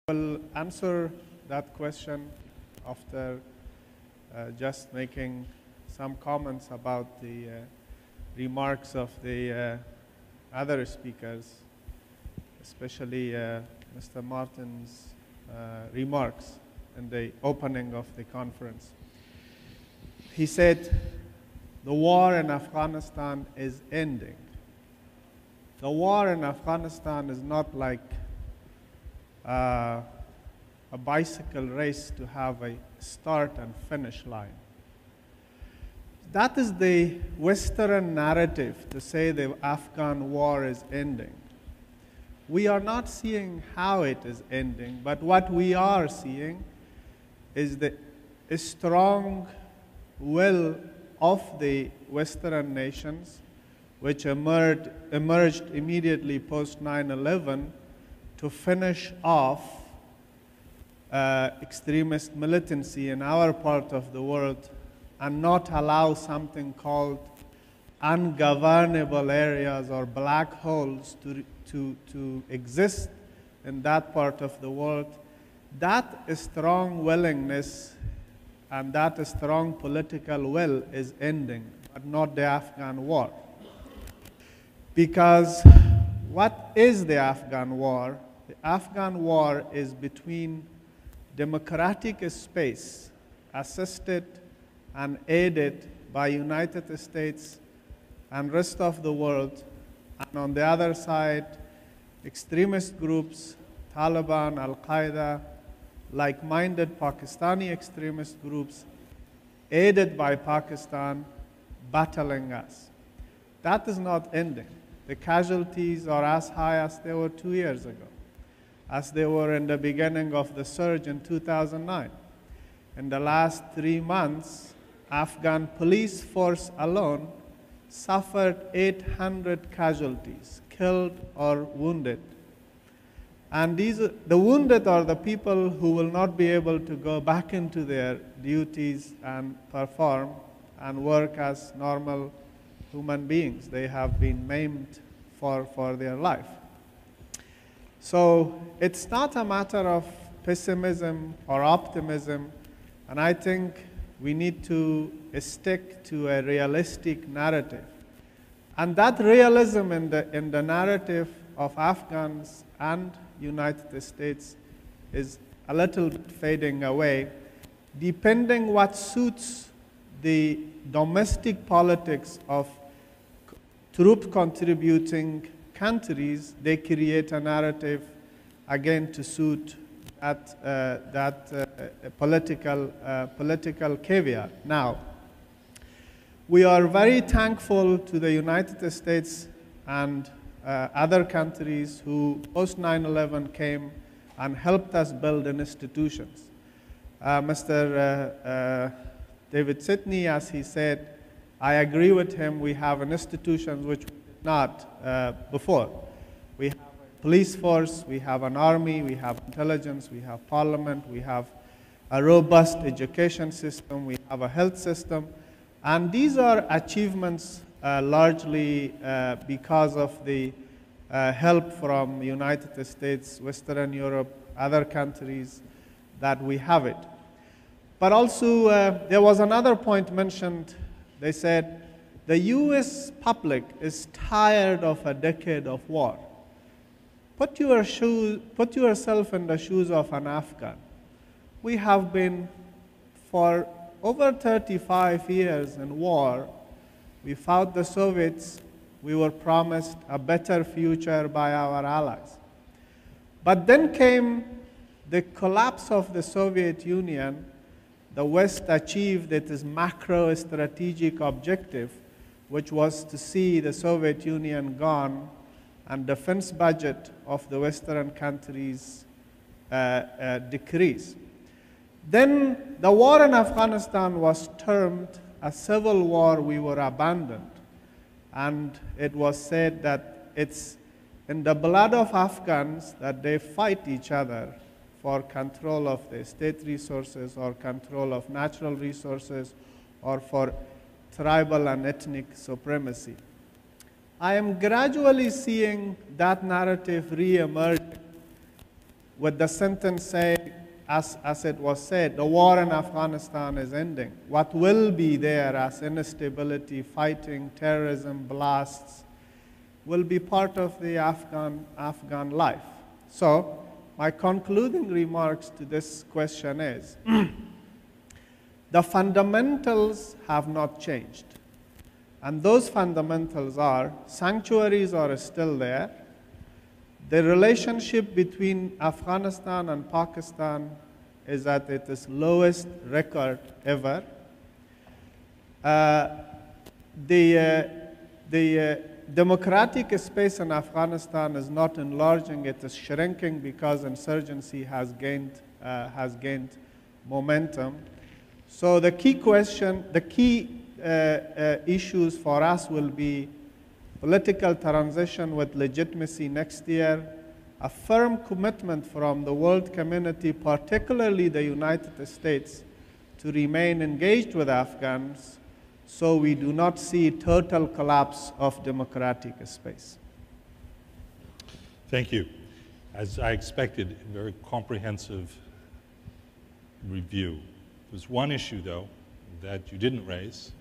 Will answer that question after just making some comments about the remarks of the other speakers, especially Mr. Martin's remarks in the opening of the conference. He said, the war in Afghanistan is ending. The war in Afghanistan is not like a bicycle race to have a start and finish line. That is the Western narrative to say the Afghan war is ending. We are not seeing how it is ending, but what we are seeing is the strong will of the Western nations, which emerged immediately post 9/11, to finish off extremist militancy in our part of the world and not allow something called ungovernable areas or black holes to exist in that part of the world. That strong willingness and that strong political will is ending, but not the Afghan war. Because what is the Afghan war? The Afghan war is between democratic space, assisted and aided by United States and rest of the world, and on the other side, extremist groups, Taliban, Al-Qaeda, like-minded Pakistani extremist groups, aided by Pakistan, battling us. That is not ending. The casualties are as high as they were 2 years ago, as they were in the beginning of the surge in 2009. In the last 3 months, Afghan police force alone suffered 800 casualties, killed or wounded. And the wounded are the people who will not be able to go back into their duties and perform and work as normal human beings. They have been maimed for their life. So it's not a matter of pessimism or optimism, and I think we need to stick to a realistic narrative. And that realism in the narrative of Afghans and United States is a little bit fading away, depending what suits the domestic politics of troop contributing countries. They create a narrative again to suit that political caveat. Now, we are very thankful to the United States and other countries who post 9/11 came and helped us build institutions. Mr. David Sidney, as he said, I agree with him, we have institutions which we did not before. We have a police force, we have an army, we have intelligence, we have parliament, we have a robust education system, we have a health system, and these are achievements largely because of the help from the United States, Western Europe, other countries that we have it. But also, there was another point mentioned. They said, the US public is tired of a decade of war. Put yourself in the shoes of an Afghan. We have been for over 35 years in war. We fought the Soviets. We were promised a better future by our allies. But then came the collapse of the Soviet Union. The West achieved its macro strategic objective, which was to see the Soviet Union gone and defense budget of the Western countries decrease. Then the war in Afghanistan was termed a civil war. We were abandoned. And it was said that it's in the blood of Afghans that they fight each other for control of the state resources or control of natural resources or for tribal and ethnic supremacy. I am gradually seeing that narrative re-emerge with the sentence saying, as it was said, the war in Afghanistan is ending. What will be there as instability, fighting, terrorism, blasts, will be part of the Afghan life. So my concluding remarks to this question is, the fundamentals have not changed. And those fundamentals are, sanctuaries are still there. The relationship between Afghanistan and Pakistan is at its lowest record ever. The democratic space in Afghanistan is not enlarging, it is shrinking because insurgency has gained momentum. So the key question, the key issues for us will be political transition with legitimacy next year, a firm commitment from the world community, particularly the United States, to remain engaged with Afghans so we do not see total collapse of democratic space. Thank you. As I expected, a very comprehensive review. There's one issue, though, that you didn't raise,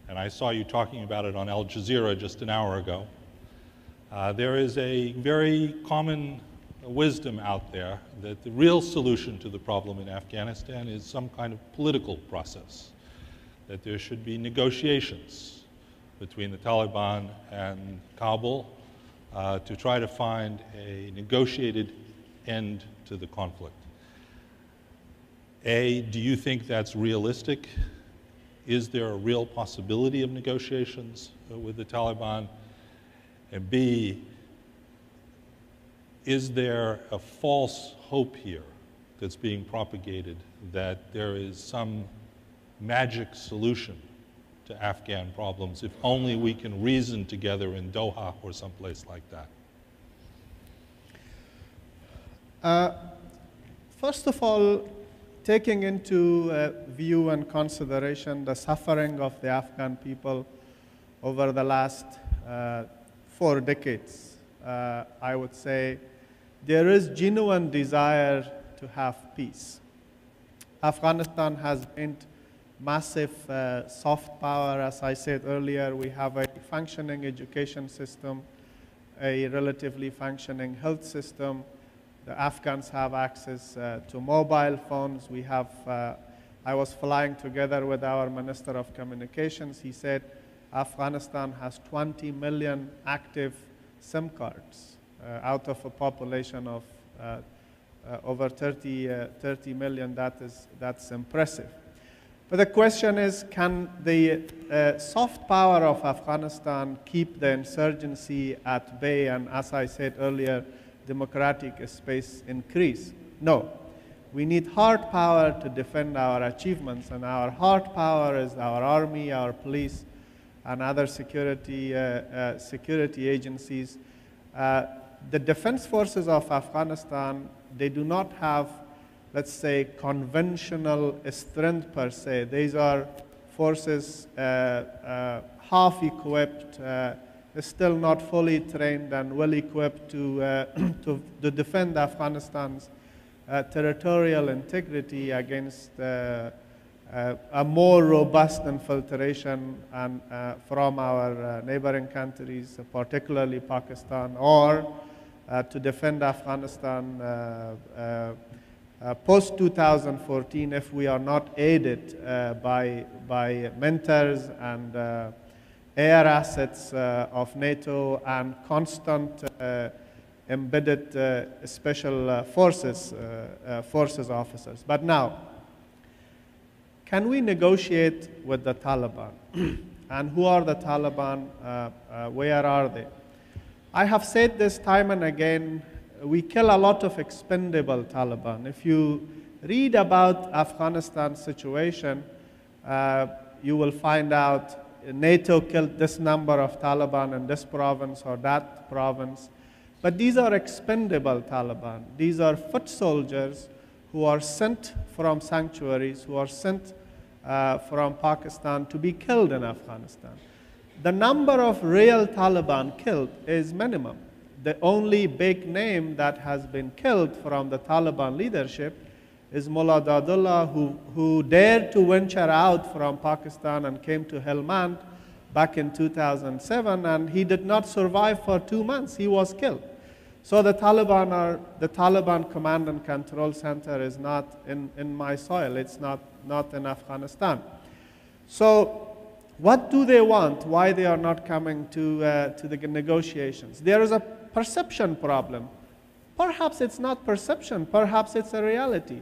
and I saw you talking about it on Al Jazeera just an hour ago. There is a very common wisdom out there that the real solution to the problem in Afghanistan is some kind of political process, that there should be negotiations between the Taliban and Kabul to try to find a negotiated end to the conflict. A, do you think that's realistic? Is there a real possibility of negotiations with the Taliban? And B, is there a false hope here that's being propagated that there is some magic solution to Afghan problems if only we can reason together in Doha or someplace like that? First of all, taking into view and consideration the suffering of the Afghan people over the last 4 decades, I would say there is genuine desire to have peace. Afghanistan has gained massive soft power. As I said earlier, we have a functioning education system, a relatively functioning health system. The Afghans have access to mobile phones. We have, I was flying together with our Minister of Communications. He said Afghanistan has 20 million active SIM cards out of a population of over 30 million. That's impressive. But the question is, can the soft power of Afghanistan keep the insurgency at bay and, as I said earlier, democratic space increase? No. We need hard power to defend our achievements, and our hard power is our army, our police, and other security agencies. The defense forces of Afghanistan, they do not have, let's say, conventional strength per se. These are forces half equipped, still not fully trained and well equipped to defend Afghanistan's territorial integrity against a more robust infiltration and, from our neighboring countries, particularly Pakistan, or to defend Afghanistan post-2014 if we are not aided by mentors and air assets of NATO and constant embedded special forces officers. But now, can we negotiate with the Taliban? And who are the Taliban? Where are they? I have said this time and again, we kill a lot of expendable Taliban. If you read about Afghanistan's situation, you will find out NATO killed this number of Taliban in this province or that province. But these are expendable Taliban. These are foot soldiers who are sent from sanctuaries, who are sent from Pakistan to be killed in Afghanistan. The number of real Taliban killed is minimum. the only big name that has been killed from the Taliban leadership is Mullah Dadullah, who dared to venture out from Pakistan and came to Helmand back in 2007, and he did not survive for 2 months. He was killed. So the Taliban Command and Control Center is not in my soil. It's not in Afghanistan. So what do they want? Why they are not coming to the negotiations? There is a perception problem. Perhaps it's not perception. Perhaps it's a reality.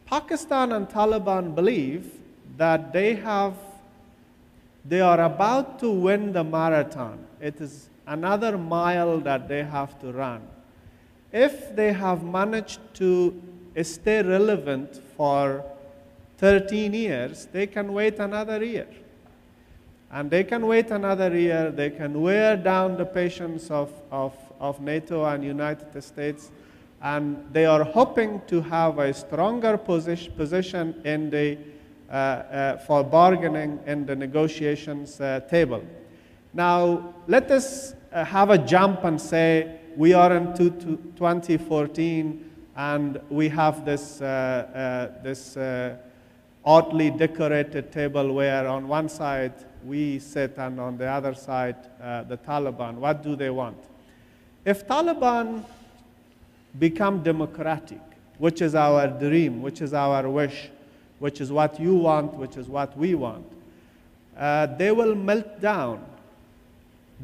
Pakistan and Taliban believe that they are about to win the marathon. It is another mile that they have to run. If they have managed to stay relevant for 13 years, they can wait another year. And they can wait another year. They can wear down the patience of NATO and United States. And they are hoping to have a stronger position in for bargaining in the negotiations table. Now, let us have a jump and say we are in 2014 and we have this oddly decorated table where on one side we sit and on the other side the Taliban. What do they want? If Taliban become democratic, which is our dream, which is our wish, which is what you want, which is what we want, they will melt down.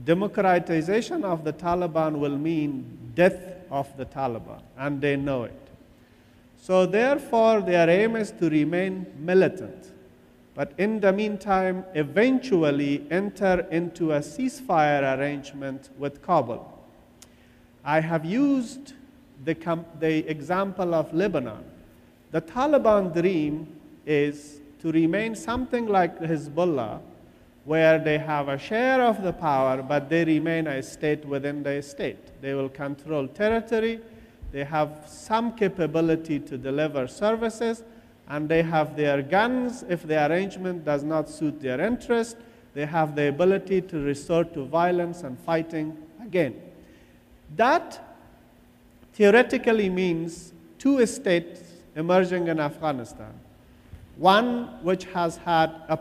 Democratization of the Taliban will mean death of the Taliban, and they know it. So therefore, their aim is to remain militant, but in the meantime, eventually enter into a ceasefire arrangement with Kabul. I have used the example of Lebanon. The Taliban dream is to remain something like Hezbollah, where they have a share of the power, but they remain a state within the state. They will control territory, they have some capability to deliver services, and they have their guns. If the arrangement does not suit their interest, they have the ability to resort to violence and fighting again. That theoretically means two states emerging in Afghanistan. One which has had a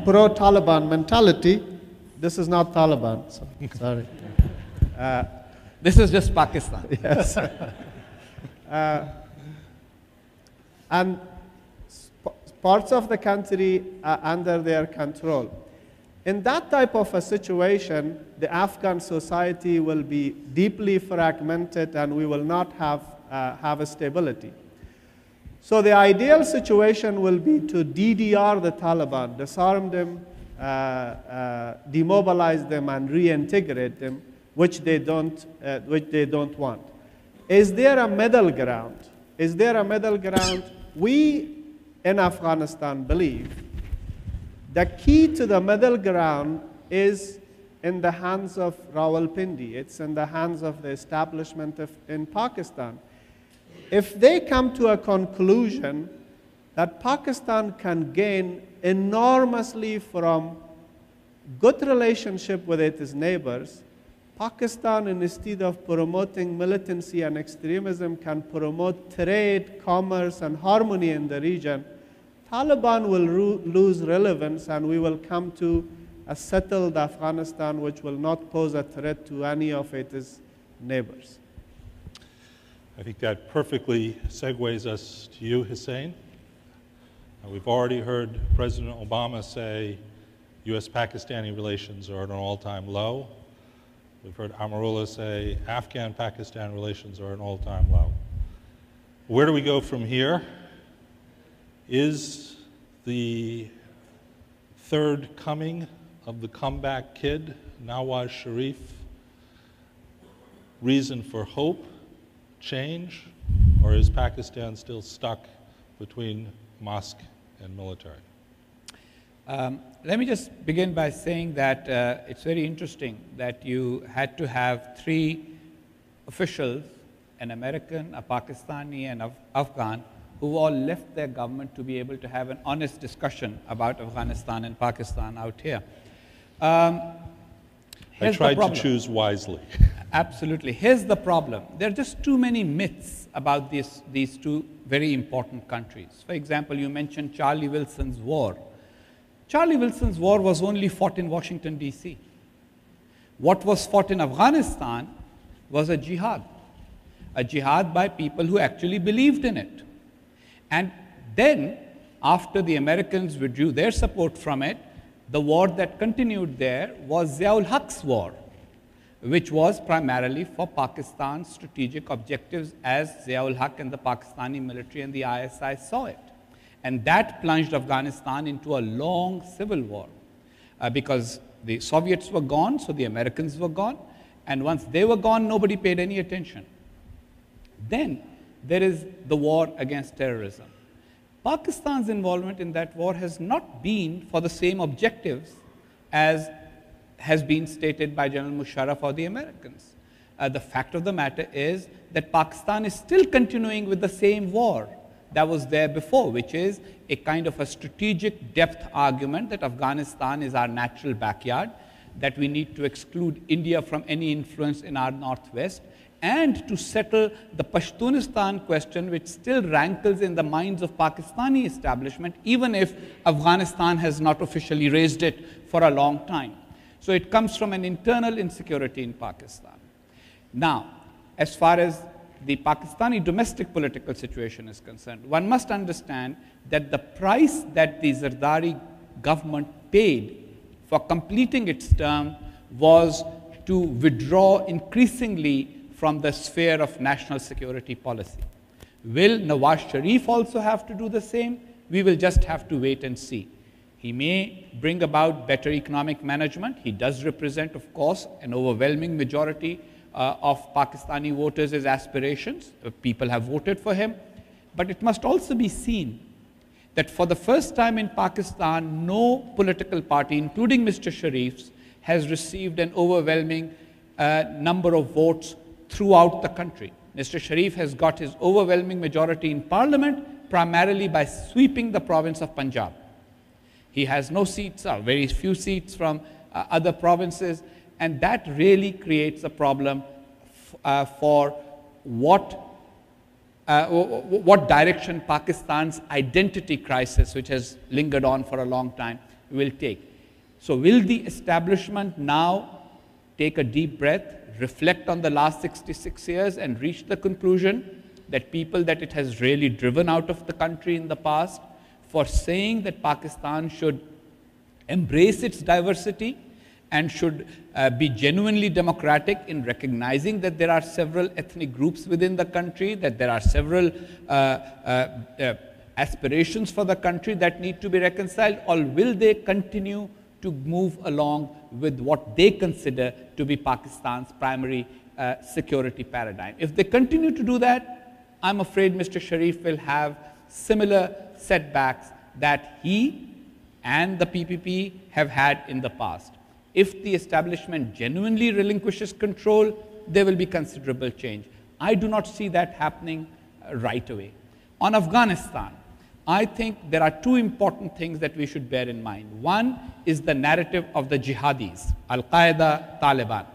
pro-Taliban mentality. This is not Taliban, so sorry. This is just Pakistan. Yes. And parts of the country are under their control. In that type of a situation, the Afghan society will be deeply fragmented and we will not have a stability. So the ideal situation will be to DDR the Taliban, disarm them, demobilize them, and reintegrate them, which they don't want. Is there a middle ground? Is there a middle ground? We in Afghanistan believe the key to the middle ground is in the hands of Rawalpindi. It's in the hands of the establishment in Pakistan. If they come to a conclusion that Pakistan can gain enormously from good relationship with its neighbors, Pakistan, instead of promoting militancy and extremism, can promote trade, commerce, and harmony in the region. Taliban will lose relevance, and we will come to a settled Afghanistan which will not pose a threat to any of its neighbors. I think that perfectly segues us to you, Husain. We've already heard President Obama say U.S.-Pakistani relations are at an all-time low. We've heard Amrullah say Afghan-Pakistan relations are at an all-time low. Where do we go from here? Is the third coming of the comeback kid, Nawaz Sharif, reason for hope, change, or is Pakistan still stuck between mosque and military? Let me just begin by saying that it's very interesting that you had to have three officials, an American, a Pakistani, and an Afghan, who all left their government to be able to have an honest discussion about Afghanistan and Pakistan out here. I tried to choose wisely. Absolutely. Here's the problem. There are just too many myths about these two very important countries. For example, you mentioned Charlie Wilson's war. Charlie Wilson's war was only fought in Washington, D.C. What was fought in Afghanistan was a jihad by people who actually believed in it. And then, after the Americans withdrew their support from it, the war that continued there was Ziaul Haq's war, which was primarily for Pakistan's strategic objectives as Ziaul Haq and the Pakistani military and the ISI saw it. And that plunged Afghanistan into a long civil war because the Soviets were gone, so the Americans were gone. And once they were gone, nobody paid any attention. Then there is the war against terrorism. Pakistan's involvement in that war has not been for the same objectives as has been stated by General Musharraf or the Americans. The fact of the matter is that Pakistan is still continuing with the same war that was there before, which is a kind of a strategic depth argument that Afghanistan is our natural backyard, that we need to exclude India from any influence in our northwest, and to settle the Pashtunistan question, which still rankles in the minds of Pakistani establishment, even if Afghanistan has not officially raised it for a long time. So it comes from an internal insecurity in Pakistan. Now, as far as the Pakistani domestic political situation is concerned, one must understand that the price that the Zardari government paid for completing its term was to withdraw increasingly from the sphere of national security policy. Will Nawaz Sharif also have to do the same? We will just have to wait and see. He may bring about better economic management. He does represent, of course, an overwhelming majority of Pakistani voters' aspirations. People have voted for him. But it must also be seen that for the first time in Pakistan, no political party, including Mr. Sharif's, has received an overwhelming number of votes throughout the country. Mr. Sharif has got his overwhelming majority in parliament primarily by sweeping the province of Punjab. He has no seats, or very few seats from other provinces, and that really creates a problem for what direction Pakistan's identity crisis, which has lingered on for a long time, will take. So will the establishment now take a deep breath, reflect on the last 66 years and reach the conclusion that people that it has really driven out of the country in the past for saying that Pakistan should embrace its diversity and should be genuinely democratic in recognizing that there are several ethnic groups within the country, that there are several aspirations for the country that need to be reconciled, or will they continue to move along with what they consider to be Pakistan's primary security paradigm? If they continue to do that, I'm afraid Mr. Sharif will have similar setbacks that he and the PPP have had in the past. If the establishment genuinely relinquishes control, there will be considerable change. I do not see that happening right away. On Afghanistan, I think there are two important things that we should bear in mind. One is the narrative of the jihadis, Al-Qaeda, Taliban.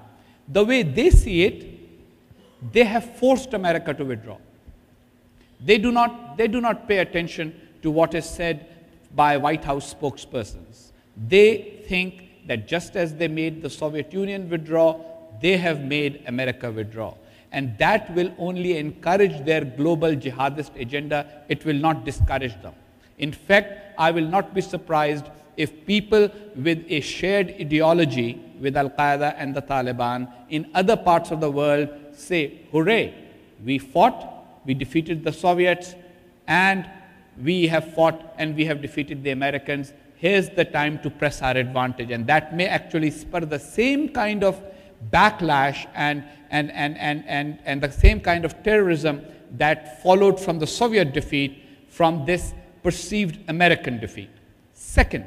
The way they see it, they have forced America to withdraw. They do not pay attention to what is said by White House spokespersons. They think that just as they made the Soviet Union withdraw, they have made America withdraw. And that will only encourage their global jihadist agenda. It will not discourage them. In fact, I will not be surprised if people with a shared ideology with Al-Qaeda and the Taliban in other parts of the world say, hooray, we fought, we defeated the Soviets, and we have fought and we have defeated the Americans. Here's the time to press our advantage. And that may actually spur the same kind of backlash and the same kind of terrorism that followed from the Soviet defeat from this perceived American defeat. Second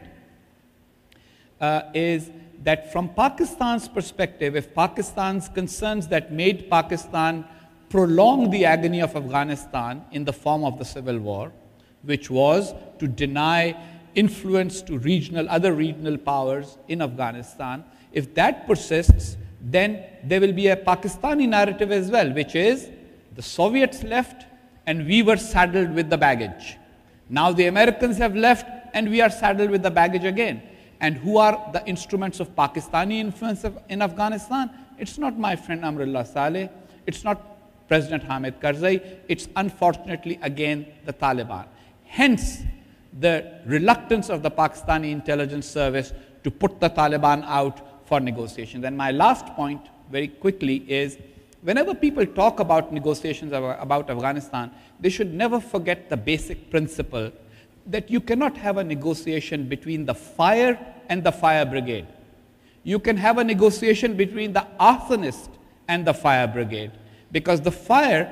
is that from Pakistan's perspective, if Pakistan's concerns that made Pakistan prolong the agony of Afghanistan in the form of the civil war, which was to deny influence to other regional powers in Afghanistan, If that persists, then there will be a Pakistani narrative as well, which is the Soviets left and we were saddled with the baggage. Now the Americans have left and we are saddled with the baggage again. And who are the instruments of Pakistani influence in Afghanistan? It's not my friend Amrullah Saleh. It's not President Hamid Karzai. It's unfortunately again the Taliban. Hence, the reluctance of the Pakistani intelligence service to put the Taliban out for negotiations. And my last point, very quickly, is whenever people talk about negotiations about Afghanistan, they should never forget the basic principle that you cannot have a negotiation between the fire and the fire brigade. You can have a negotiation between the arsonist and the fire brigade, because the fire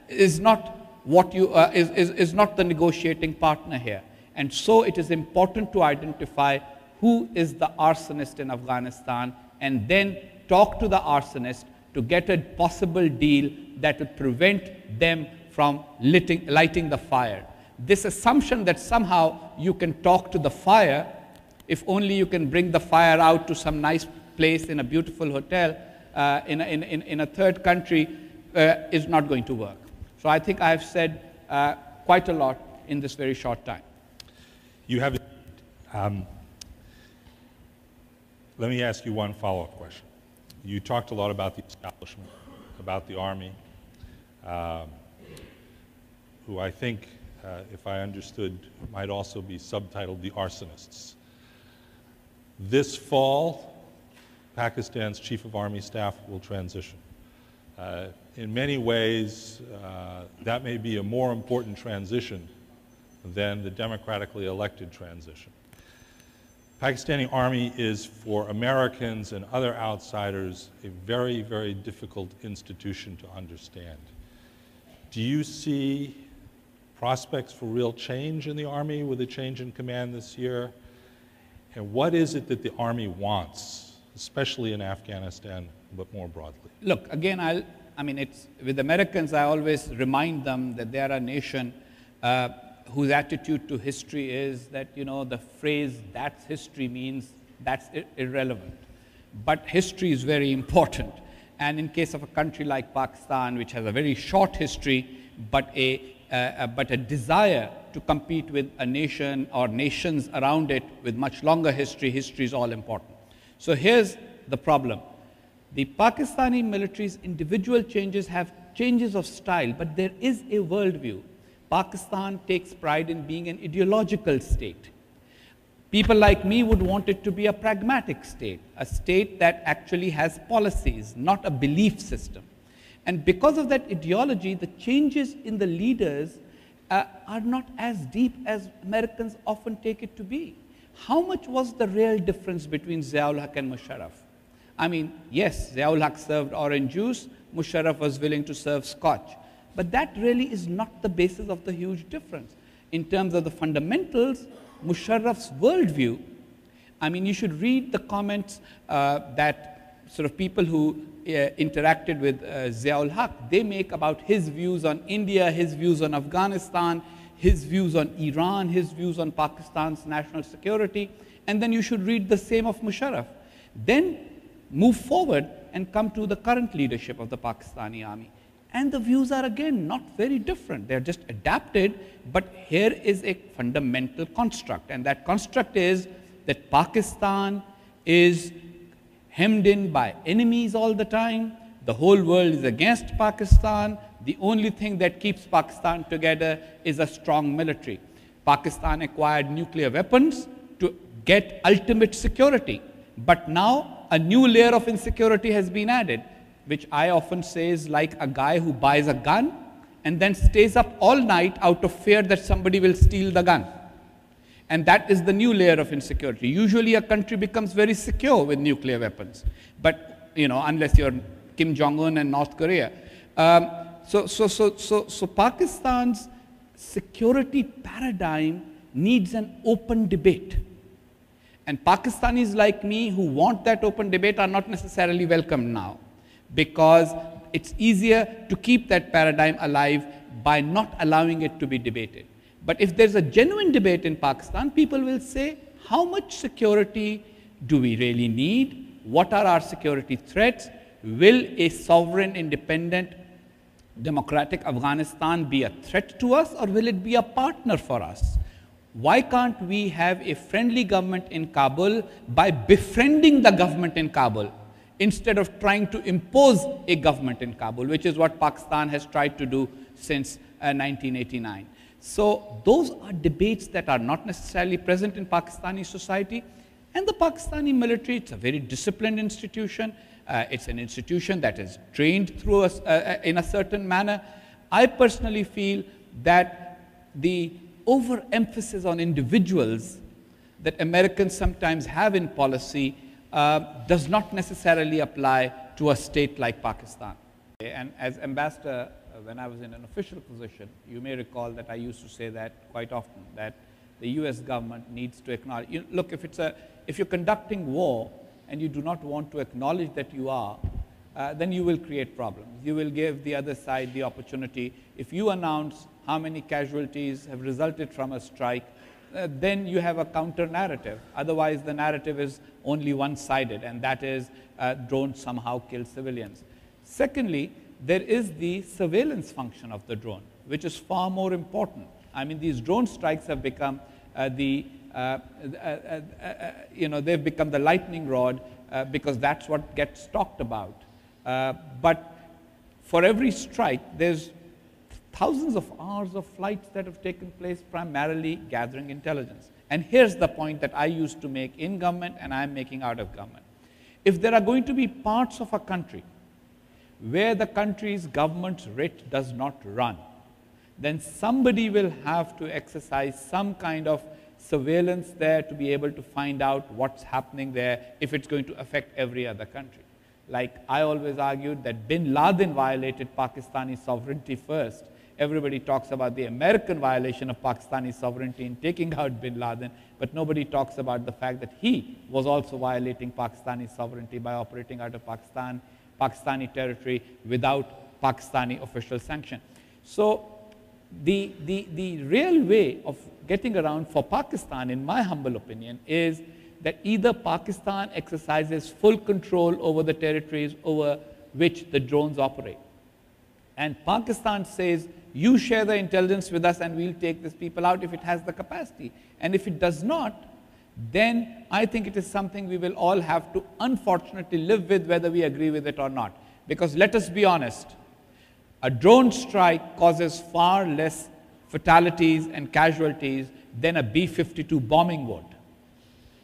is not what you is not the negotiating partner here. And so it is important to identify who is the arsonist in Afghanistan and then talk to the arsonist to get a possible deal that will prevent them from lighting the fire. This assumption that somehow you can talk to the fire, if only you can bring the fire out to some nice place in a beautiful hotel in a third country, is not going to work. So I think I have said quite a lot in this very short time. You have. Let me ask you one follow-up question. You talked a lot about the establishment, about the army, who I think, if I understood, might also be subtitled the arsonists. This fall, Pakistan's Chief of Army Staff will transition. In many ways, that may be a more important transition than the democratically elected transition. Pakistani Army is, for Americans and other outsiders, a very, very difficult institution to understand. Do you see prospects for real change in the Army with a change in command this year? And what is it that the Army wants, especially in Afghanistan, but more broadly? Look, again, I mean, it's, with Americans, I always remind them that they are a nation whose attitude to history is that, you know, the phrase "that's history" means that's irrelevant. But history is very important. And in case of a country like Pakistan, which has a very short history, but a desire to compete with a nation or nations around it with much longer history, history is all important. So here's the problem. The Pakistani military's individual changes have changes of style, but there is a worldview. Pakistan takes pride in being an ideological state. People like me would want it to be a pragmatic state, a state that actually has policies, not a belief system. And because of that ideology, the changes in the leaders are not as deep as Americans often take it to be. How much was the real difference between Ziaul Haq and Musharraf? I mean, yes, Ziaul Haq served orange juice, Musharraf was willing to serve scotch. But that really is not the basis of the huge difference. In terms of the fundamentals, Musharraf's worldview, I mean, you should read the comments that sort of people who interacted with Ziaul Haq, they make about his views on India, his views on Afghanistan, his views on Iran, his views on Pakistan's national security, and then you should read the same of Musharraf. Then move forward and come to the current leadership of the Pakistani army. And the views are again not very different. They're just adapted, but here is a fundamental construct. And that construct is that Pakistan is hemmed in by enemies all the time. The whole world is against Pakistan. The only thing that keeps Pakistan together is a strong military. Pakistan acquired nuclear weapons to get ultimate security. But now a new layer of insecurity has been added, which I often say is like a guy who buys a gun and then stays up all night out of fear that somebody will steal the gun. And that is the new layer of insecurity. Usually a country becomes very secure with nuclear weapons, but, you know, unless you're Kim Jong-un and North Korea. So Pakistan's security paradigm needs an open debate. And Pakistanis like me who want that open debate are not necessarily welcome now, because it's easier to keep that paradigm alive by not allowing it to be debated. But if there's a genuine debate in Pakistan, people will say, how much security do we really need? what are our security threats? Will a sovereign, independent, democratic Afghanistan be a threat to us, or will it be a partner for us? Why can't we have a friendly government in Kabul by befriending the government in Kabul instead of trying to impose a government in Kabul, which is what Pakistan has tried to do since 1989. So those are debates that are not necessarily present in Pakistani society. And the Pakistani military, it's a very disciplined institution. It's an institution that is trained through us in a certain manner. I personally feel that the overemphasis on individuals that Americans sometimes have in policy does not necessarily apply to a state like Pakistan. And as ambassador, when I was in an official position, you may recall that I used to say that quite often, that the US government needs to acknowledge, look, if you're conducting war and you do not want to acknowledge that you are, then you will create problems. You will give the other side the opportunity. If you announce how many casualties have resulted from a strike, then you have a counter narrative. Otherwise, the narrative is only one-sided, and that is drones somehow kill civilians. Secondly, there is the surveillance function of the drone, which is far more important. I mean, these drone strikes have become they've become the lightning rod because that's what gets talked about. But for every strike, there's thousands of hours of flights that have taken place, primarily gathering intelligence. And here's the point that I used to make in government and I'm making out of government. If there are going to be parts of a country where the country's government's writ does not run, then somebody will have to exercise some kind of surveillance there to be able to find out what's happening there if it's going to affect every other country. Like I always argued that bin Laden violated Pakistani sovereignty first. Everybody talks about the American violation of Pakistani sovereignty in taking out bin Laden, but nobody talks about the fact that he was also violating Pakistani sovereignty by operating out of Pakistani territory without Pakistani official sanction. So the real way of getting around for Pakistan, in my humble opinion, is that either Pakistan exercises full control over the territories over which the drones operate, and Pakistan says, you share the intelligence with us and we'll take these people out if it has the capacity. And if it does not, then I think it is something we will all have to unfortunately live with, whether we agree with it or not. Because let us be honest, a drone strike causes far less fatalities and casualties than a B-52 bombing would,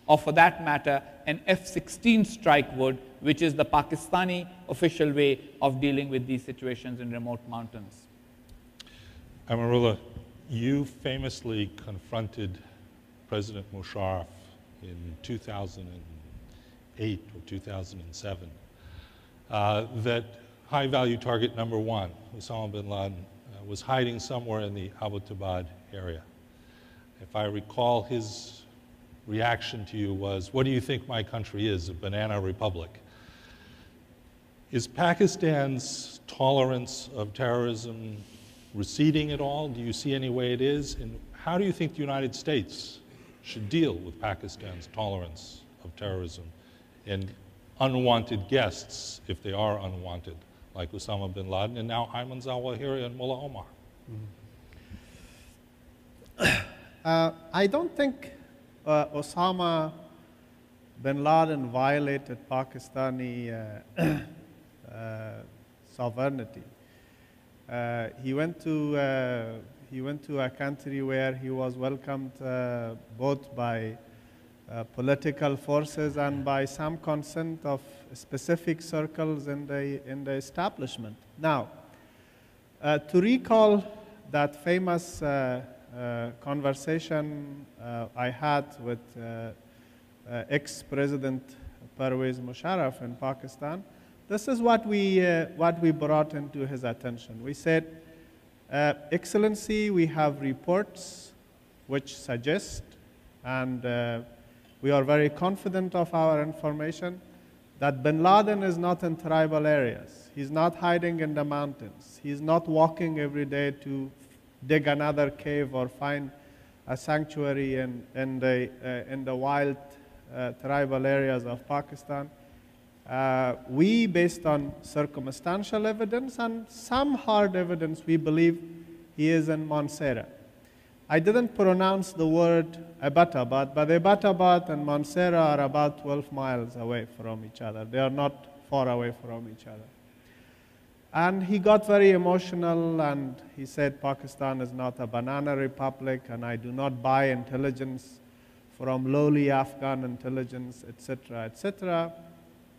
or for that matter, an F-16 strike would, which is the Pakistani official way of dealing with these situations in remote mountains. Amrullah, you famously confronted President Musharraf in 2008 or 2007 that high-value target number one, Osama bin Laden, was hiding somewhere in the Abbottabad area. If I recall, his reaction to you was, what do you think my country is, a banana republic? Is Pakistan's tolerance of terrorism receding at all? Do you see any way it is? And how do you think the United States should deal with Pakistan's tolerance of terrorism and unwanted guests, if they are unwanted, like Osama bin Laden and now Ayman Zawahiri and Mullah Omar? I don't think Osama bin Laden violated Pakistani sovereignty. He went to a country where he was welcomed both by political forces and by some consent of specific circles in the establishment. Now, to recall that famous conversation I had with ex-President Pervez Musharraf in Pakistan, this is what we brought into his attention. We said, Excellency, we have reports which suggest, and we are very confident of our information, that bin Laden is not in tribal areas. He's not hiding in the mountains. He's not walking every day to dig another cave or find a sanctuary in the wild tribal areas of Pakistan. We, based on circumstantial evidence and some hard evidence, we believe he is in Montserrat. I didn't pronounce the word Abbottabad, but Abbottabad and Montserrat are about 12 miles away from each other. They are not far away from each other. And he got very emotional, and he said Pakistan is not a banana republic, and I do not buy intelligence from lowly Afghan intelligence, etc., etc.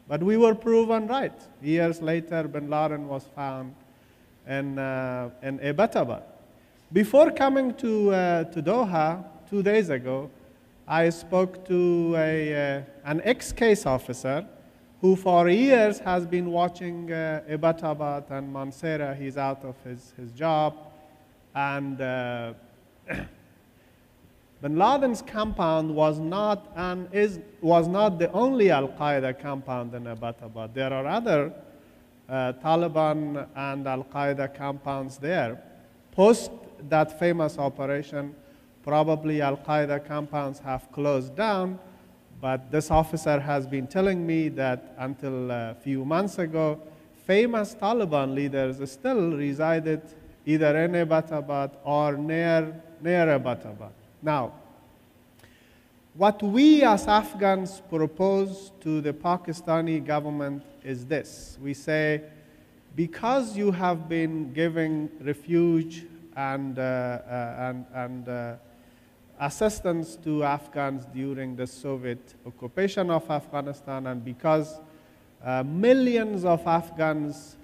But we were proven right. Years later, bin Laden was found in Abbottabad. Before coming to Doha 2 days ago, I spoke to an ex-case officer who for years has been watching Abbottabad and Montserrat. He's out of his job. And bin Laden's compound was not the only Al-Qaeda compound in Abbottabad. There are other Taliban and Al-Qaeda compounds there. Post that famous operation, probably Al-Qaeda compounds have closed down, but this officer has been telling me that until a few months ago, famous Taliban leaders still resided either in Abbottabad or near Abbottabad. Now, what we as Afghans propose to the Pakistani government is this. We say, because you have been giving refuge and assistance to Afghans during the Soviet occupation of Afghanistan, and because millions of Afghans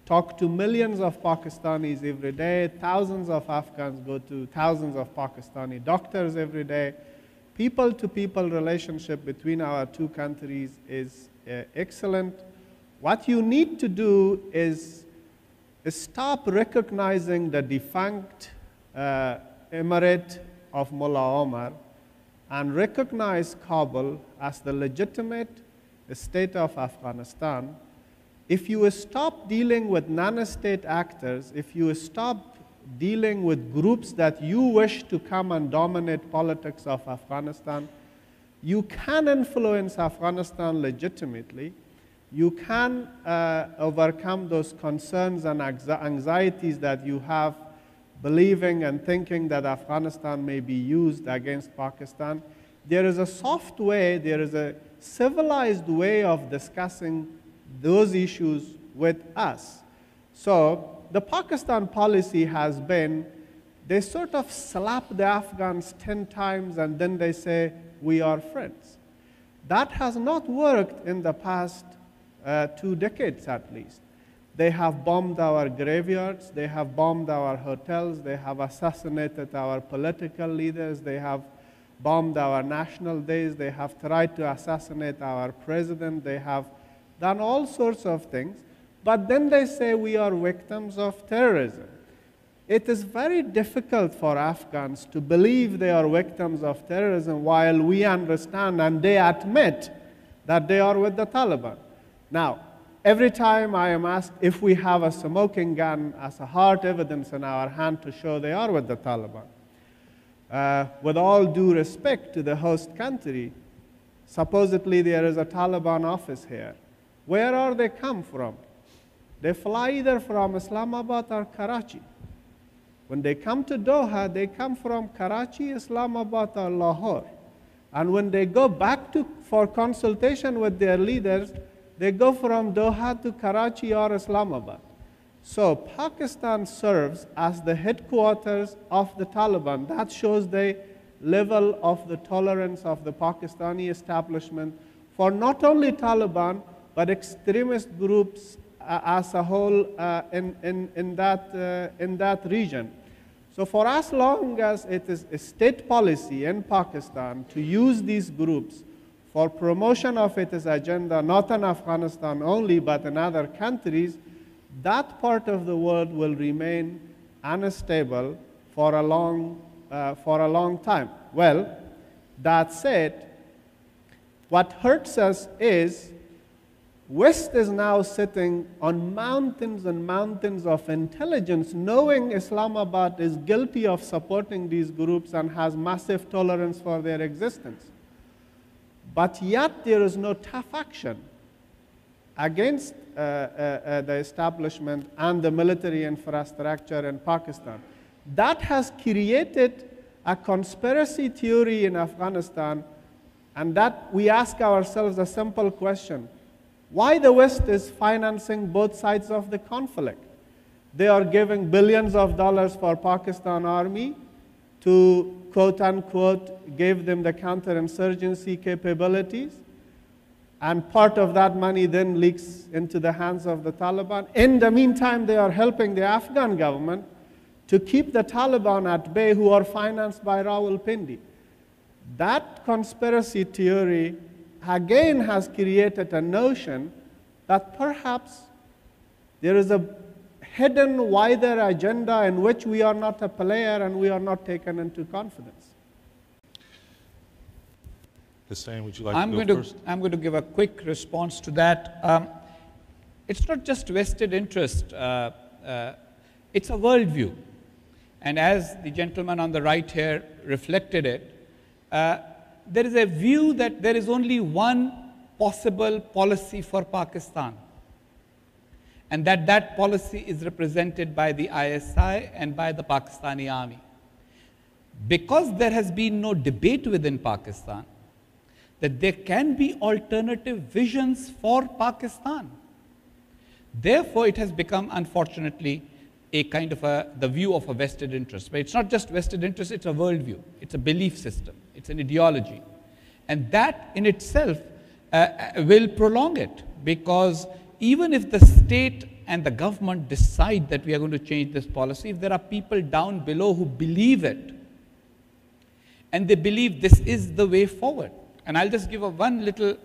talk to millions of Pakistanis every day, thousands of Afghans go to thousands of Pakistani doctors every day, people-to-people relationship between our two countries is excellent. What you need to do is stop recognizing the defunct emirate of Mullah Omar and recognize Kabul as the legitimate state of Afghanistan. If you stop dealing with non-state actors, if you stop dealing with groups that you wish to come and dominate politics of Afghanistan, you can influence Afghanistan legitimately. You can overcome those concerns and anxieties that you have, believing and thinking that Afghanistan may be used against Pakistan. There is a soft way, there is a civilized way of discussing those issues with us. So the Pakistan policy has been, they sort of slap the Afghans 10 times and then they say, we are friends. That has not worked in the past 2 decades at least. They have bombed our graveyards, they have bombed our hotels, they have assassinated our political leaders, they have bombed our national days, they have tried to assassinate our president, they have done all sorts of things, but then they say we are victims of terrorism. It is very difficult for Afghans to believe they are victims of terrorism while we understand and they admit that they are with the Taliban. Now, every time I am asked if we have a smoking gun as a hard evidence in our hand to show they are with the Taliban, with all due respect to the host country, supposedly there is a Taliban office here. Where are they come from? They fly either from Islamabad or Karachi. When they come to Doha, they come from Karachi, Islamabad, or Lahore. And when they go back for consultation with their leaders, they go from Doha to Karachi or Islamabad. So Pakistan serves as the headquarters of the Taliban. That shows the level of the tolerance of the Pakistani establishment for not only Taliban, but extremist groups as a whole in that region. So for as long as it is a state policy in Pakistan to use these groups for promotion of its agenda, not in Afghanistan only, but in other countries, that part of the world will remain unstable for a long time. Well, that said, what hurts us is West is now sitting on mountains and mountains of intelligence, knowing Islamabad is guilty of supporting these groups and has massive tolerance for their existence. But yet there is no tough action. against the establishment and the military infrastructure in Pakistan. That has created a conspiracy theory in Afghanistan, and that we ask ourselves a simple question: why the West is financing both sides of the conflict? They are giving billions of dollars for Pakistan army to, quote unquote, give them the counterinsurgency capabilities, and part of that money then leaks into the hands of the Taliban. In the meantime, they are helping the Afghan government to keep the Taliban at bay, who are financed by Rawalpindi. That conspiracy theory again has created a notion that perhaps there is a hidden wider agenda in which we are not a player and we are not taken into confidence. Husain, would you like to go first? I'm going to give a quick response to that. It's not just vested interest, it's a worldview. And as the gentleman on the right here reflected it, there is a view that there is only one possible policy for Pakistan, and that policy is represented by the ISI and by the Pakistani army. Because there has been no debate within Pakistan that there can be alternative visions for Pakistan. Therefore, it has become, unfortunately, a kind of the view of a vested interest. But it's not just vested interest, it's a worldview, it's a belief system, it's an ideology. And that in itself will prolong it, because even if the state and the government decide that we are going to change this policy, if there are people down below who believe it, and they believe this is the way forward. And I'll just give one little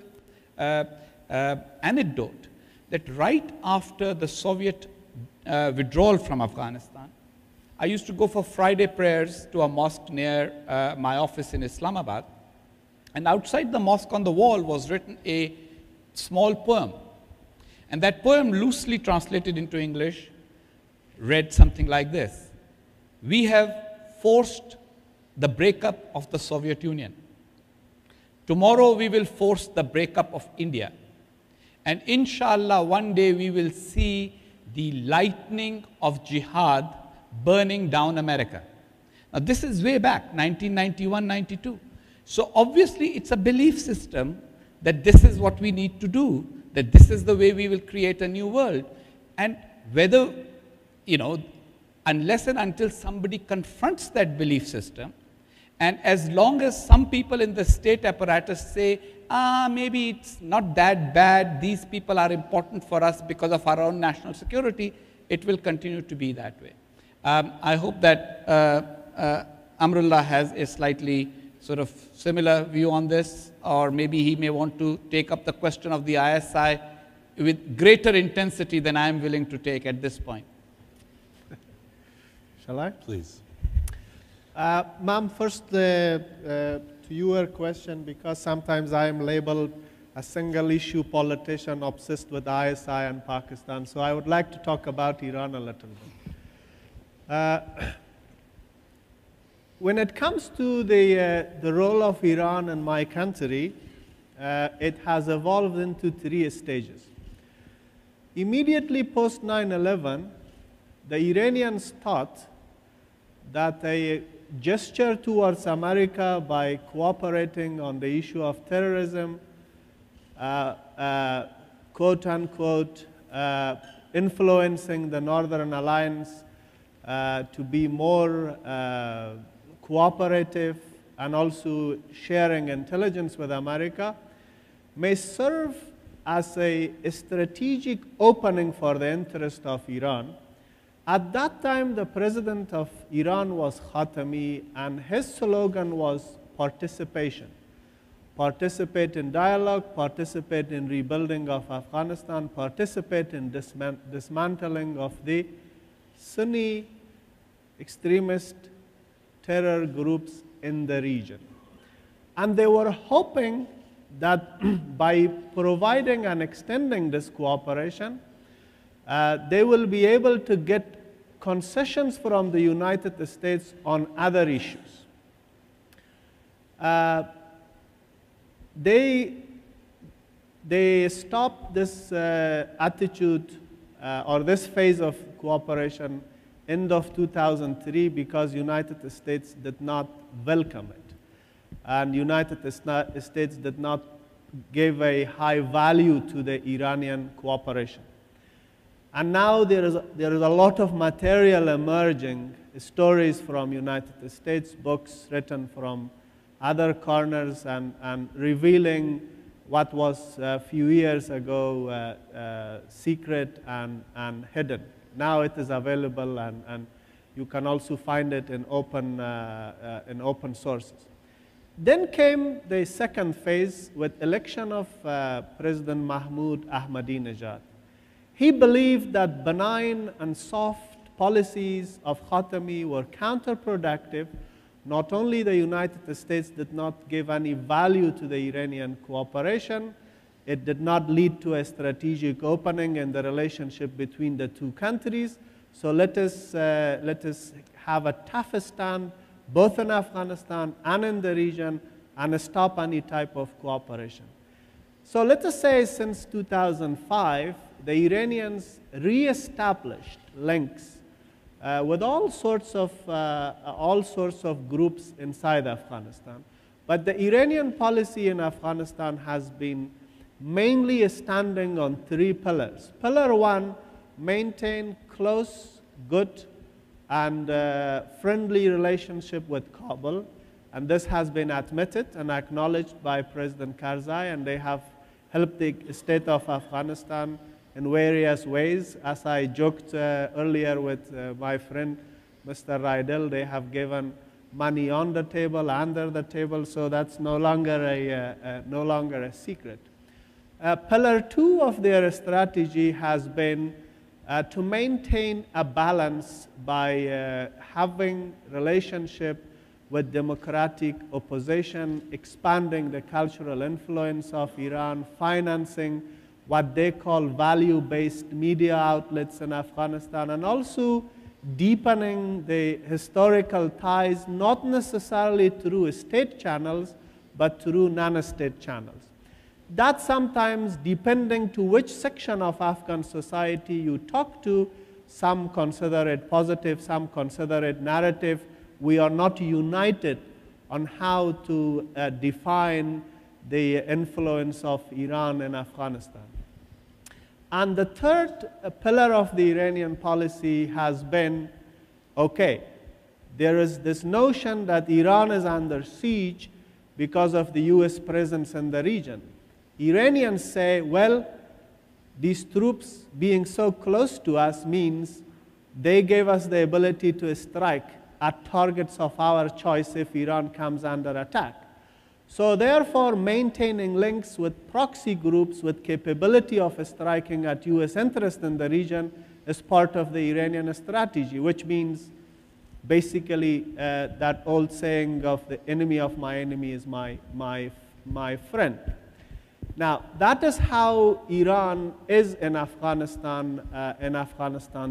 anecdote, that right after the Soviet withdrawal from Afghanistan, I used to go for Friday prayers to a mosque near my office in Islamabad. And outside the mosque on the wall was written a small poem. And that poem, loosely translated into English, read something like this: "We have forced the breakup of the Soviet Union. Tomorrow we will force the breakup of India. And inshallah, one day we will see the lightning of jihad burning down America." Now this is way back, 1991, 92. So obviously it's a belief system that this is what we need to do, that this is the way we will create a new world. And whether, unless and until somebody confronts that belief system, and as long as some people in the state apparatus say, maybe it's not that bad, these people are important for us because of our own national security, it will continue to be that way. I hope that Amrullah has a slightly sort of similar view on this, or maybe he may want to take up the question of the ISI with greater intensity than I am willing to take at this point. Shall I? Please. Ma'am, first to your question, because sometimes I am labeled a single issue politician obsessed with ISI and Pakistan, so I would like to talk about Iran a little bit. When it comes to the role of Iran in my country, it has evolved into 3 stages. Immediately post 9/11, the Iranians thought that a gesture towards America by cooperating on the issue of terrorism, quote unquote, influencing the Northern Alliance to be more cooperative and also sharing intelligence with America, may serve as a strategic opening for the interest of Iran. At that time, the president of Iran was Khatami, and his slogan was participation. Participate in dialogue, participate in rebuilding of Afghanistan, participate in dismantling of the Sunni extremist terror groups in the region. And they were hoping that by providing and extending this cooperation, they will be able to get concessions from the United States on other issues. they stopped this attitude or this phase of cooperation end of 2003 because United States did not welcome it. And United States did not give a high value to the Iranian cooperation. And now there is a lot of material emerging, stories from United States, books written from other corners and revealing what was a few years ago secret and hidden. Now it is available, and you can also find it in open sources. Then came the second phase with election of President Mahmoud Ahmadinejad. He believed that benign and soft policies of Khatami were counterproductive. Not only the United States did not give any value to the Iranian cooperation, it did not lead to a strategic opening in the relationship between the two countries. So let us have a tough stand both in Afghanistan and in the region and stop any type of cooperation. So let us say since 2005, the Iranians re-established links with all sorts of groups inside Afghanistan. But the Iranian policy in Afghanistan has been mainly standing on three pillars. Pillar one, maintain close, good, and friendly relationship with Kabul. And this has been admitted and acknowledged by President Karzai, and they have helped the state of Afghanistan in various ways. As I joked earlier with my friend, Mr. Rydell, they have given money on the table, under the table, so that's no longer a secret. Pillar two of their strategy has been to maintain a balance by having relationship with democratic opposition, expanding the cultural influence of Iran, financing what they call value-based media outlets in Afghanistan, and also deepening the historical ties, not necessarily through state channels, but through non-state channels. That sometimes, depending to which section of Afghan society you talk to, some consider it positive, some consider it narrative. We are not united on how to define the influence of Iran in Afghanistan. And the third pillar of the Iranian policy has been, okay, there is this notion that Iran is under siege because of the US presence in the region. Iranians say, well, these troops being so close to us means they gave us the ability to strike at targets of our choice if Iran comes under attack. So therefore, maintaining links with proxy groups with capability of striking at US interest in the region is part of the Iranian strategy, which means basically that old saying of the enemy of my enemy is my friend. Now, that is how Iran is in Afghanistan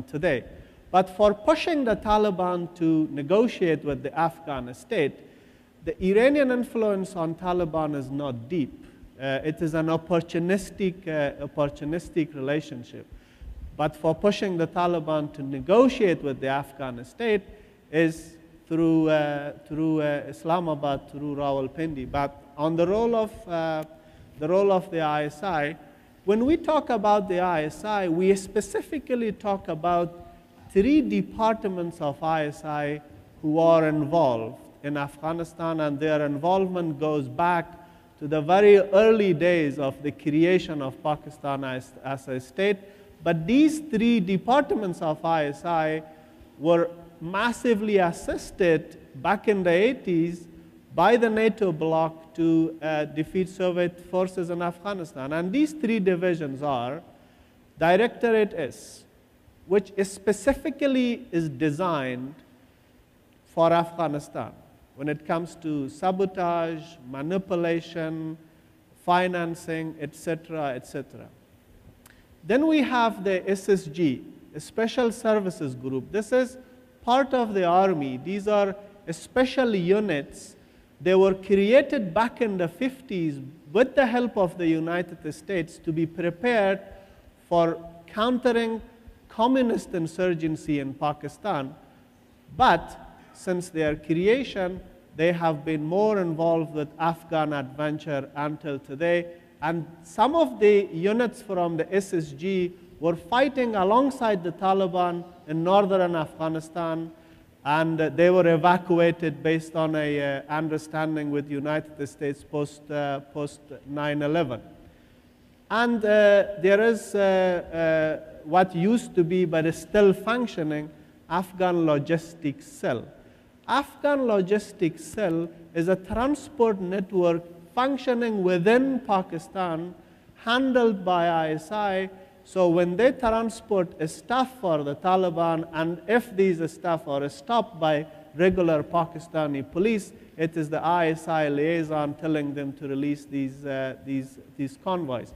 today. But for pushing the Taliban to negotiate with the Afghan state, the Iranian influence on Taliban is not deep. It is an opportunistic relationship. But for pushing the Taliban to negotiate with the Afghan state is through Islamabad, through Rawalpindi. But on the role of the ISI, when we talk about the ISI, we specifically talk about three departments of ISI who are involved in Afghanistan, and their involvement goes back to the very early days of the creation of Pakistan as a state. But these three departments of ISI were massively assisted back in the 80s by the NATO bloc to defeat Soviet forces in Afghanistan. And these three divisions are Directorate S, which specifically is designed for Afghanistan when it comes to sabotage, manipulation, financing, etc., etc. Then we have the SSG, a Special Services Group. This is part of the army. These are special units They were created back in the 50s with the help of the United States to be prepared for countering communist insurgency in Pakistan. But since their creation, they have been more involved with Afghan adventure until today. And some of the units from the SSG were fighting alongside the Taliban in northern Afghanistan, and they were evacuated based on a understanding with United States post 9/11. And there is what used to be, but is still functioning, Afghan Logistics Cell. Afghan Logistics Cell is a transport network functioning within Pakistan, handled by ISI. So when they transport stuff for the Taliban, and if these stuff are stopped by regular Pakistani police, it is the ISI liaison telling them to release these convoys.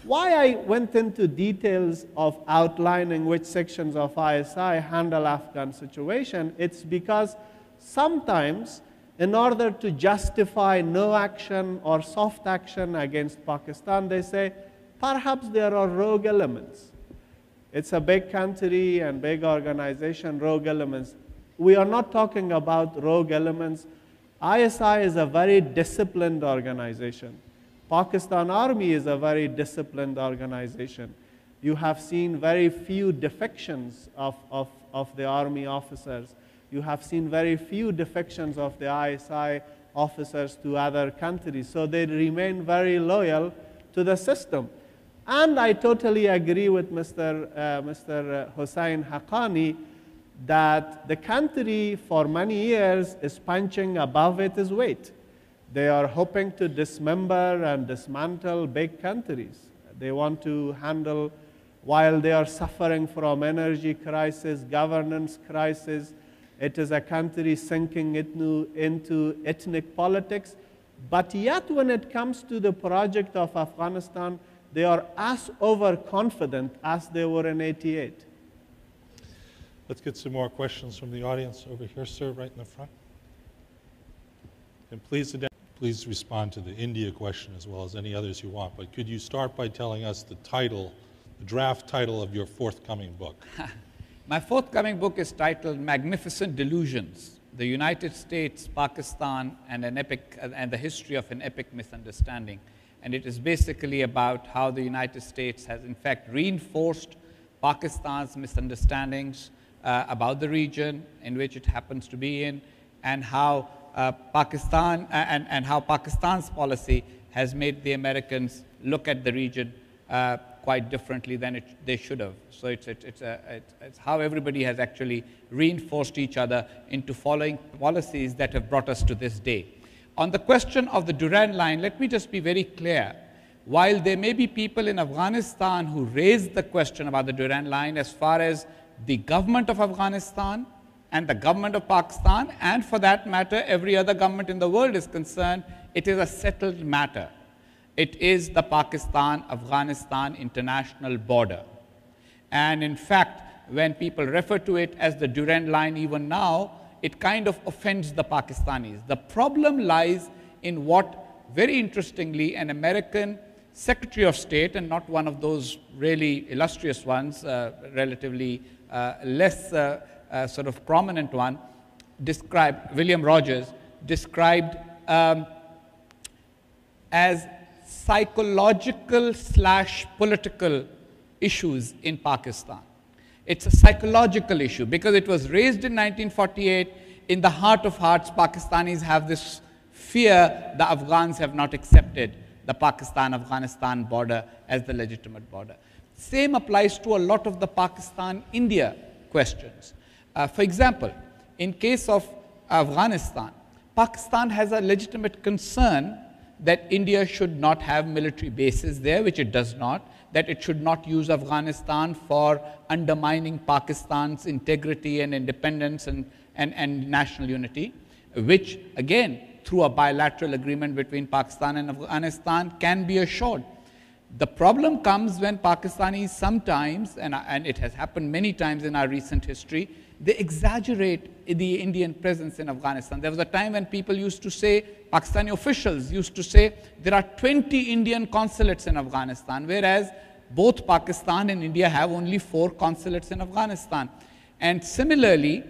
Why I went into details of outlining which sections of ISI handle Afghan situation, it's because sometimes in order to justify no action or soft action against Pakistan, they say, perhaps there are rogue elements. It's a big country and big organization, rogue elements. We are not talking about rogue elements. ISI is a very disciplined organization. Pakistan Army is a very disciplined organization. You have seen very few defections of the Army officers. You have seen very few defections of the ISI officers to other countries. So they remain very loyal to the system. And I totally agree with Mr. Husain Haqqani that the country for many years is punching above its weight. They are hoping to dismember and dismantle big countries. They want to handle, while they are suffering from energy crisis, governance crisis, it is a country sinking into ethnic politics. But yet when it comes to the project of Afghanistan, they are as overconfident as they were in '88. Let's get some more questions from the audience over here, sir, right in the front. And please respond to the India question as well as any others you want. But could you start by telling us the title, the draft title of your forthcoming book? My forthcoming book is titled Magnificent Delusions: The United States, Pakistan, and the History of an Epic Misunderstanding. And it is basically about how the United States has in fact reinforced Pakistan's misunderstandings about the region in which it happens to be in, and how Pakistan's policy has made the Americans look at the region quite differently than they should have. So it's how everybody has actually reinforced each other into following policies that have brought us to this day. On the question of the Durand Line, let me just be very clear. While there may be people in Afghanistan who raise the question about the Durand Line, as far as the government of Afghanistan and the government of Pakistan, and for that matter, every other government in the world is concerned, it is a settled matter. It is the Pakistan-Afghanistan international border. And in fact, when people refer to it as the Durand Line even now, it kind of offends the Pakistanis. The problem lies in what, very interestingly, an American Secretary of State, and not one of those really illustrious ones, relatively less sort of prominent one, described, William Rogers, described as psychological/political issues in Pakistan. It's a psychological issue because it was raised in 1948. In the heart of hearts, Pakistanis have this fear the Afghans have not accepted the Pakistan-Afghanistan border as the legitimate border. Same applies to a lot of the Pakistan-India questions. For example, in case of Afghanistan, Pakistan has a legitimate concern that India should not have military bases there, which it does not, that it should not use Afghanistan for undermining Pakistan's integrity and independence and national unity, which again, through a bilateral agreement between Pakistan and Afghanistan can be assured. The problem comes when Pakistanis sometimes, and it has happened many times in our recent history, they exaggerate the Indian presence in Afghanistan. There was a time when people used to say, Pakistani officials used to say, there are 20 Indian consulates in Afghanistan, whereas both Pakistan and India have only 4 consulates in Afghanistan. And similarly,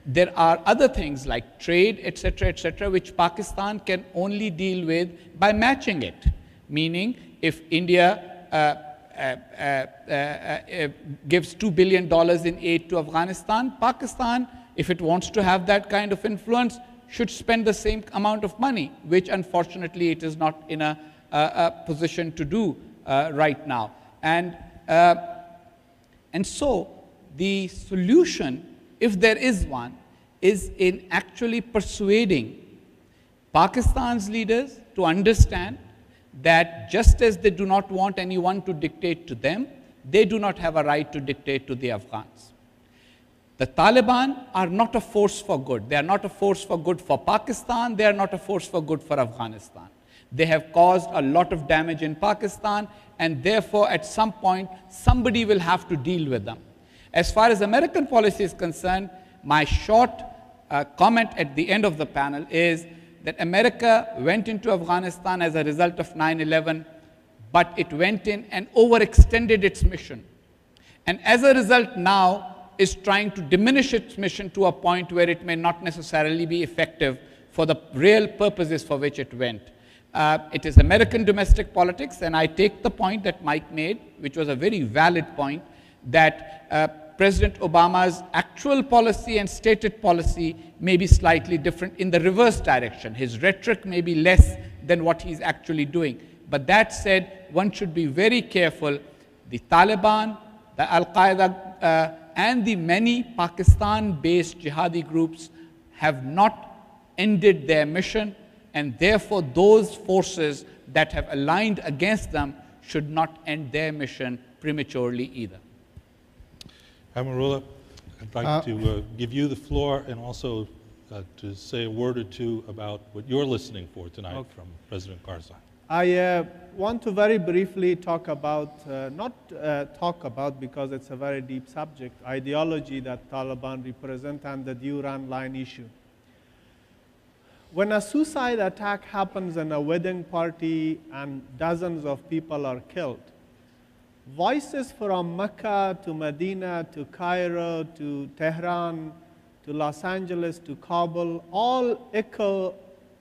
there are other things like trade, etc., which Pakistan can only deal with by matching it. Meaning, if India gives $2 billion in aid to Afghanistan, Pakistan, if it wants to have that kind of influence, should spend the same amount of money, which unfortunately it is not in a position to do right now. And so the solution, if there is one, is in actually persuading Pakistan's leaders to understand that just as they do not want anyone to dictate to them, they do not have a right to dictate to the Afghans. The Taliban are not a force for good. They are not a force for good for Pakistan. They are not a force for good for Afghanistan. They have caused a lot of damage in Pakistan, and therefore at some point somebody will have to deal with them. As far as American policy is concerned, my short comment at the end of the panel is that America went into Afghanistan as a result of 9/11, but it went in and overextended its mission. And as a result now is trying to diminish its mission to a point where it may not necessarily be effective for the real purposes for which it went. It is American domestic politics, and I take the point that Mike made, which was a very valid point, that President Obama's actual policy and stated policy may be slightly different in the reverse direction. His rhetoric may be less than what he's actually doing. But that said, one should be very careful. The Taliban, the Al-Qaeda, and the many Pakistan-based jihadi groups have not ended their mission, and therefore those forces that have aligned against them should not end their mission prematurely either. Amrullah, I'd like to give you the floor and also to say a word or two about what you're listening for tonight from President Karzai. I want to very briefly talk about, talk about because it's a very deep subject, ideology that Taliban represent and the Durand Line issue. When a suicide attack happens in a wedding party and dozens of people are killed, voices from Mecca to Medina to Cairo to Tehran to Los Angeles to Kabul all echo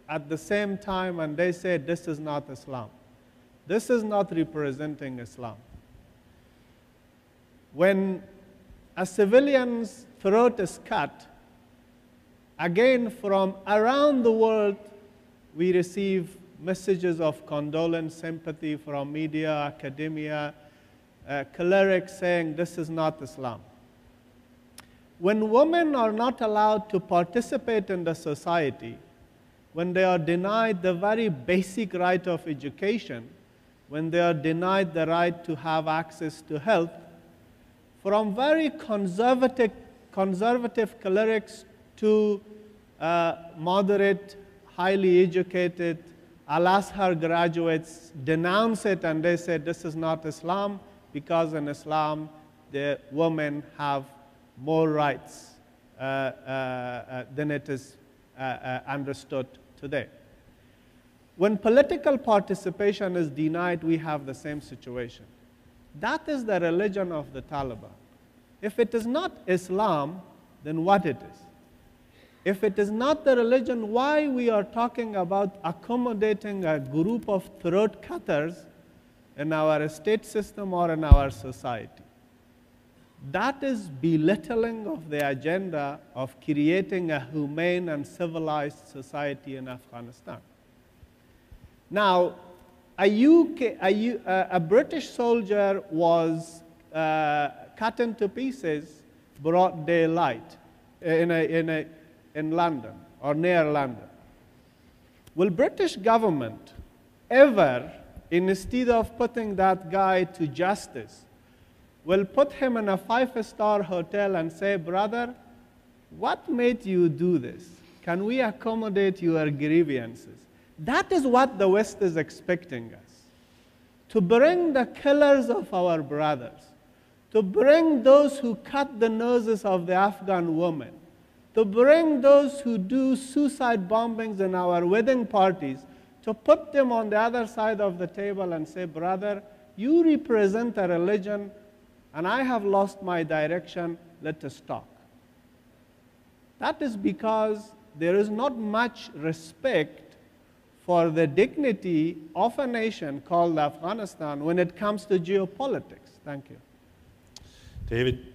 at the same time, and they say this is not Islam. This is not representing Islam. When a civilian's throat is cut, again from around the world we receive messages of condolence, sympathy from media, academia, clerics saying this is not Islam. When women are not allowed to participate in the society, when they are denied the very basic right of education, when they are denied the right to have access to health, from very conservative clerics to moderate, highly educated Al-Azhar graduates denounce it, and they say this is not Islam, because in Islam the women have more rights than it is understood today. When political participation is denied, we have the same situation. That is the religion of the Taliban. If it is not Islam, then what it is? If it is not the religion, why we are talking about accommodating a group of throat cutters in our state system or in our society? That is belittling of the agenda of creating a humane and civilized society in Afghanistan. Now, a British soldier was cut into pieces broad daylight in London or near London. Will British government ever, instead of putting that guy to justice, will put him in a 5-star hotel and say, brother, what made you do this? Can we accommodate your grievances? That is what the West is expecting us. To bring the killers of our brothers, to bring those who cut the noses of the Afghan women, to bring those who do suicide bombings in our wedding parties, to put them on the other side of the table and say, brother, you represent a religion, and I have lost my direction, let us talk. That is because there is not much respect for the dignity of a nation called Afghanistan when it comes to geopolitics. Thank you. David,